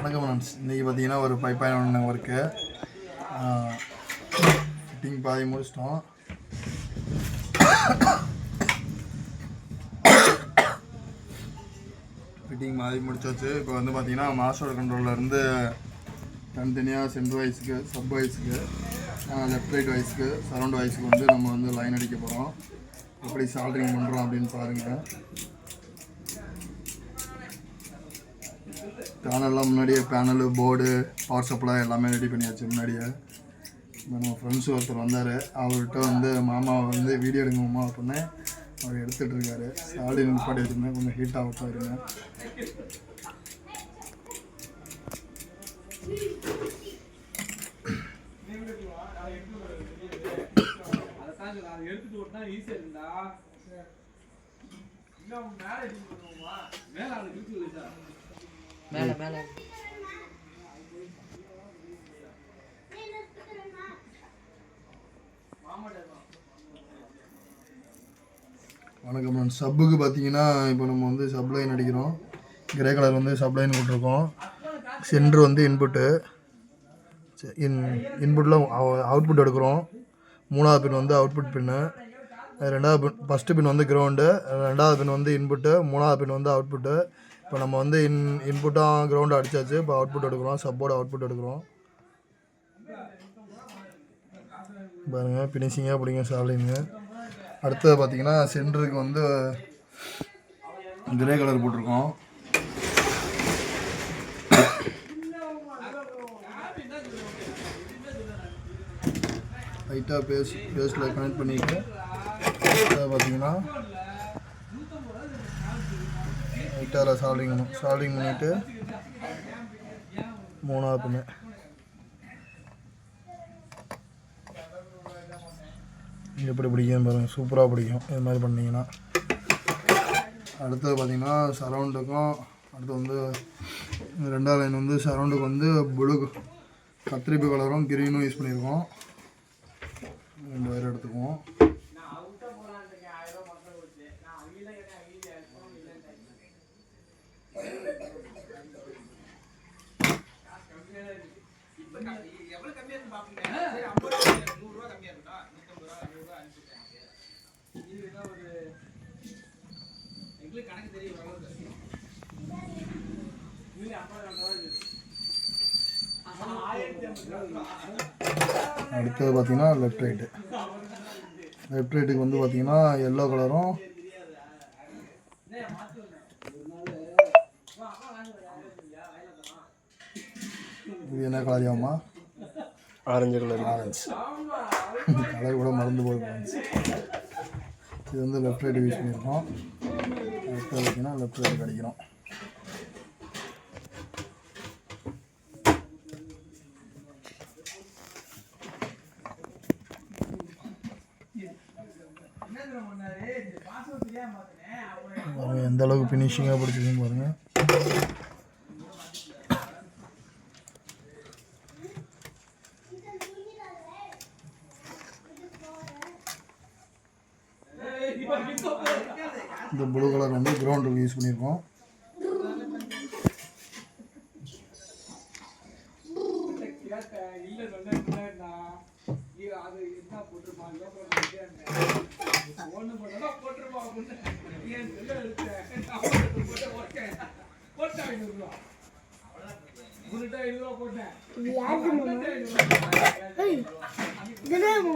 வணக்கம் ஃப்ரெண்ட்ஸ். இன்றைக்கி பார்த்தீங்கன்னா ஒரு பைப்பான ஒர்க்கு ஃபிட்டிங் பாதி முடிச்சிட்டோம். ஃபிட்டிங் பாதி முடிச்சாச்சு. இப்போ வந்து பார்த்தீங்கன்னா மாஸ்டர் கண்ட்ரோல்லேருந்து தனித்தனியாக சென்ட்ரு வாய்ஸுக்கு, சப் வாய்ஸுக்கு, லெஃப்ட் ரைட் வாய்ஸுக்கு, சரௌண்ட் வாய்ஸுக்கு வந்து நம்ம வந்து லைன் அடிக்க போகிறோம். எப்படி சால்ட்ரிங் பண்ணுறோம் அப்படின்னு பாருங்கள். பேனல்லாம் முன்னாடியே பேனலு, போர்டு, பவர் சப்ளை எல்லாமே ரெடி பண்ணியாச்சு முன்னாடியே. நம்ம ஃப்ரெண்ட்ஸ் ஒருத்தர் வந்தார். அவர்கிட்ட வந்து மாமா வந்து வீடியோ எடுங்க மாமா அப்படின்னு அவர் எடுத்துகிட்டு இருக்காரு. சாலி நிப்பாட்டி வச்சுருந்தேன், கொஞ்சம் ஹீட் ஆகட்டும் இருங்க. மேலே மேலே வணக்கம் ஃப்ரெண்ட்ஸ். சப்புக்கு பார்த்தீங்கன்னா இப்போ நம்ம வந்து சப் லைன் அடிக்கிறோம். கிரே கலர் வந்து சப் லைன் போட்டிருக்கோம். சென்ட்ரு வந்து இன்புட்டு, இன்புட்டில் அவுட்புட் எடுக்கிறோம். மூணாவது பின் வந்து அவுட்புட் பின்னு, ரெண்டாவது பின், ஃபஸ்ட்டு பின் வந்து கிரவுண்டு, ரெண்டாவது பின் வந்து இன்புட்டு, மூணாவது பின் வந்து அவுட்புட்டு. இப்போ நம்ம வந்து இன்புட்டாக கிரவுண்டு அடித்தாச்சு. இப்போ அவுட்புட் எடுக்கிறோம், சப்போர்ட் அவுட்புட் எடுக்கிறோம். பாருங்கள், ஃபினிஷிங்காக பிடிங்க சாலிங்க. அடுத்தது பார்த்திங்கன்னா சென்டருக்கு வந்து கிரே கலர் போட்டிருக்கோம். லைட்டாக பேஸ்ட்டில் கனெக்ட் பண்ணிவிட்டு பார்த்திங்கன்னா லைட்டாக சால்டிங் பண்ணிவிட்டு மூணாவது பின்னு எப்படி பிடிக்கும் பாருங்கள். சூப்பராக பிடிக்கும் இது மாதிரி பண்ணிங்கன்னா. அடுத்தது பார்த்திங்கன்னா சரௌண்டுக்கும், அடுத்து வந்து ரெண்டாவது லைன் வந்து சரௌண்டுக்கு வந்து ப்ளூ கத்திரிப்பு கலரும் கிரீனும் யூஸ் பண்ணியிருக்கோம். 2 வயர் எடுத்துக்குவோம். அடுத்தது பார்த்திங்கன்னா லெஃப்ட் ரைட்டுக்கு வந்து பார்த்திங்கன்னா எல்லோ கலரும் இது என்ன கலர் ஆகுமா? Orange colour. கலர் கூட மறந்து போகுது. இது வந்து லெஃப்ட் ரைட்டு யூஸ் பண்ணியிருக்கோம். அடுத்தது பார்த்திங்கன்னா லெஃப்ட் ரைட்டுக்கு அடிக்கிறோம். எந்த அளவுக்கு ஃபினிஷிங்காக பிடிச்சிருக்குன்னு பாருங்கள். இந்த ப்ளூ கலர் வந்து கிரவுண்டுக்கு யூஸ் பண்ணியிருக்கோம். இதெல்லாம்